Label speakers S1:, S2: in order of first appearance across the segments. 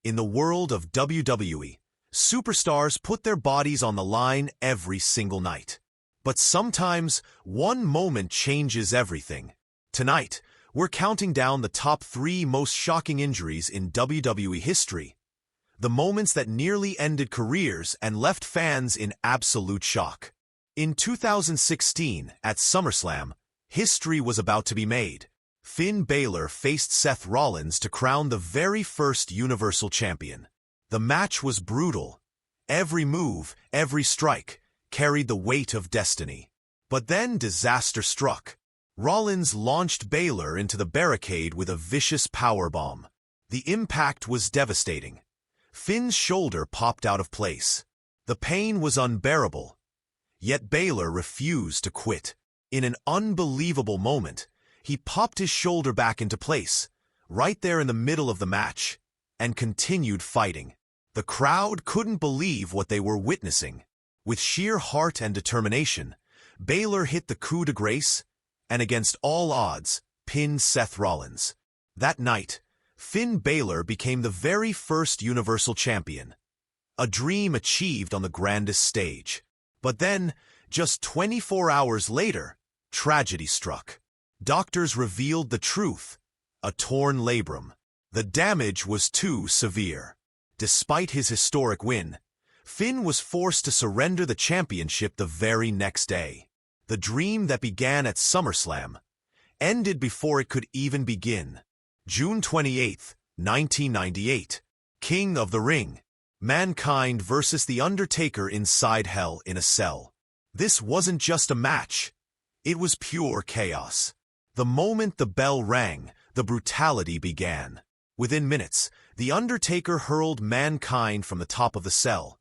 S1: In the world of WWE, superstars put their bodies on the line every single night. But sometimes, one moment changes everything. Tonight, we're counting down the top 3 most shocking injuries in WWE history. The moments that nearly ended careers and left fans in absolute shock. In 2016, at SummerSlam, history was about to be made. Finn Balor faced Seth Rollins to crown the very first Universal Champion. The match was brutal. Every move, every strike, carried the weight of destiny. But then disaster struck. Rollins launched Balor into the barricade with a vicious powerbomb. The impact was devastating. Finn's shoulder popped out of place. The pain was unbearable. Yet Balor refused to quit. In an unbelievable moment, he popped his shoulder back into place, right there in the middle of the match, and continued fighting. The crowd couldn't believe what they were witnessing. With sheer heart and determination, Balor hit the coup de grace, and against all odds, pinned Seth Rollins. That night, Finn Balor became the very first Universal Champion. A dream achieved on the grandest stage. But then, just 24 hours later, tragedy struck. Doctors revealed the truth: a torn labrum. The damage was too severe. Despite his historic win, Finn was forced to surrender the championship the very next day. The dream that began at SummerSlam ended before it could even begin. June 28, 1998. King of the Ring. Mankind versus The Undertaker inside Hell in a Cell. This wasn't just a match. It was pure chaos. The moment the bell rang, the brutality began. Within minutes, The Undertaker hurled Mankind from the top of the cell,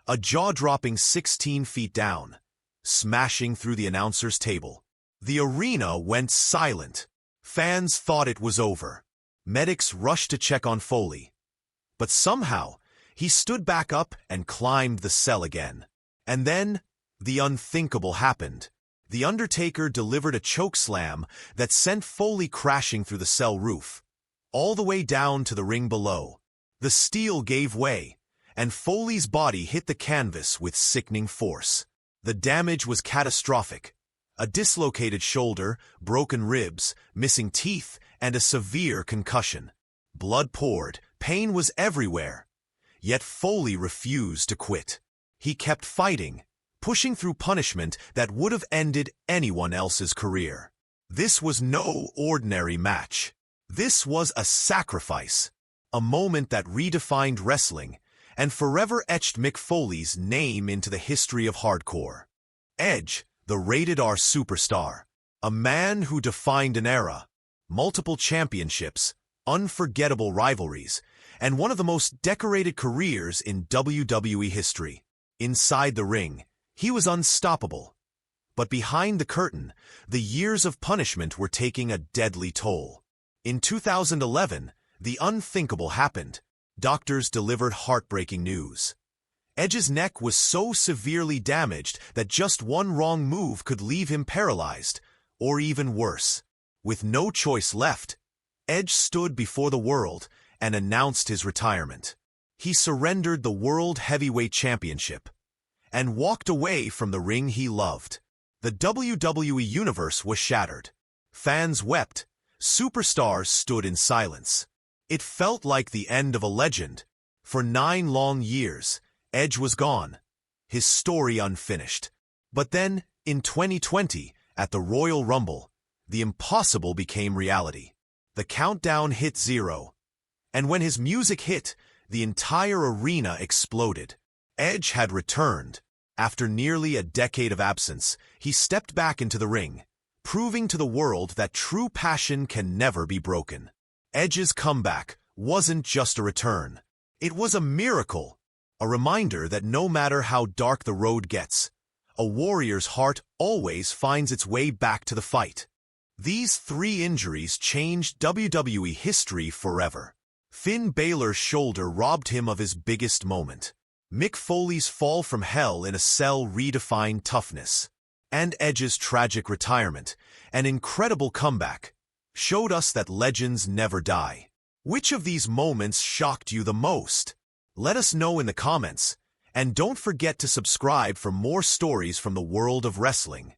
S1: a jaw-dropping 16 feet down, smashing through the announcer's table. The arena went silent. Fans thought it was over. Medics rushed to check on Foley. But somehow, he stood back up and climbed the cell again. And then, the unthinkable happened. The Undertaker delivered a chokeslam that sent Foley crashing through the cell roof, all the way down to the ring below. The steel gave way, and Foley's body hit the canvas with sickening force. The damage was catastrophic. A dislocated shoulder, broken ribs, missing teeth, and a severe concussion. Blood poured, pain was everywhere. Yet Foley refused to quit. He kept fighting, pushing through punishment that would have ended anyone else's career. This was no ordinary match. This was a sacrifice, a moment that redefined wrestling and forever etched Mick Foley's name into the history of hardcore. Edge, the rated R superstar, a man who defined an era, multiple championships, unforgettable rivalries, and one of the most decorated careers in WWE history. Inside the ring, he was unstoppable. But behind the curtain, the years of punishment were taking a deadly toll. In 2011, the unthinkable happened. Doctors delivered heartbreaking news. Edge's neck was so severely damaged that just one wrong move could leave him paralyzed, or even worse. With no choice left, Edge stood before the world and announced his retirement. He surrendered the World Heavyweight Championship and walked away from the ring he loved. The WWE Universe was shattered. Fans wept. Superstars stood in silence. It felt like the end of a legend. For 9 long years, Edge was gone, his story unfinished. But then, in 2020, at the Royal Rumble, the impossible became reality. The countdown hit 0. And when his music hit, the entire arena exploded. Edge had returned. After nearly a decade of absence, he stepped back into the ring, proving to the world that true passion can never be broken. Edge's comeback wasn't just a return. It was a miracle, a reminder that no matter how dark the road gets, a warrior's heart always finds its way back to the fight. These 3 injuries changed WWE history forever. Finn Balor's shoulder robbed him of his biggest moment. Mick Foley's fall from hell in a cell redefined toughness. And Edge's tragic retirement, an incredible comeback, showed us that legends never die. Which of these moments shocked you the most? Let us know in the comments, and don't forget to subscribe for more stories from the world of wrestling.